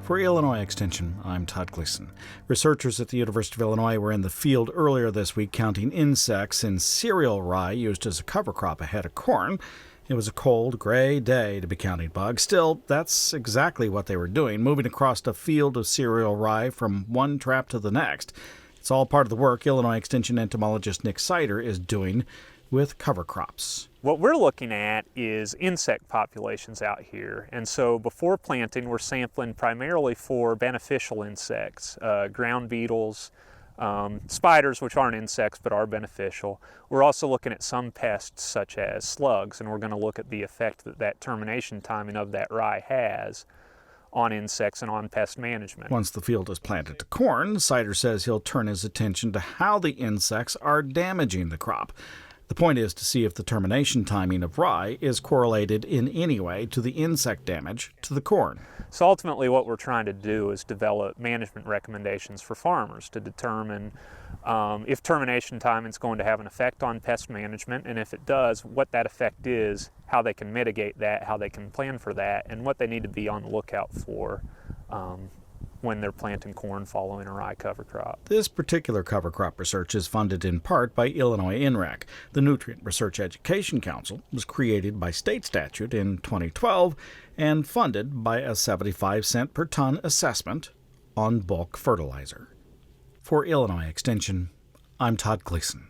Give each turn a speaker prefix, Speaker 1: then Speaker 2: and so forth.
Speaker 1: For Illinois Extension, I'm Todd Gleason. Researchers at the University of Illinois were in the field earlier this week counting insects in cereal rye used as a cover crop ahead of corn. It was a cold, gray day to be counting bugs. Still, that's exactly what they were doing, moving across a field of cereal rye from one trap to the next. It's all part of the work Illinois Extension entomologist Nick Sider is doing with cover crops.
Speaker 2: What we're looking at is insect populations out here, and so before planting we're sampling primarily for beneficial insects, ground beetles, spiders, which aren't insects but are beneficial. We're also looking at some pests such as slugs, and we're going to look at the effect that termination timing of that rye has on insects and on pest management.
Speaker 1: Once the field is planted to corn, Sider says he'll turn his attention to how the insects are damaging the crop. The point is to see if the termination timing of rye is correlated in any way to the insect damage to the corn.
Speaker 2: So ultimately what we're trying to do is develop management recommendations for farmers to determine if termination timing is going to have an effect on pest management, and if it does, what that effect is, how they can mitigate that, how they can plan for that, and what they need to be on the lookout for when they're planting corn following a rye cover crop.
Speaker 1: This particular cover crop research is funded in part by Illinois NREC. The Nutrient Research Education Council was created by state statute in 2012 and funded by a 75-cent per ton assessment on bulk fertilizer. For Illinois Extension, I'm Todd Gleason.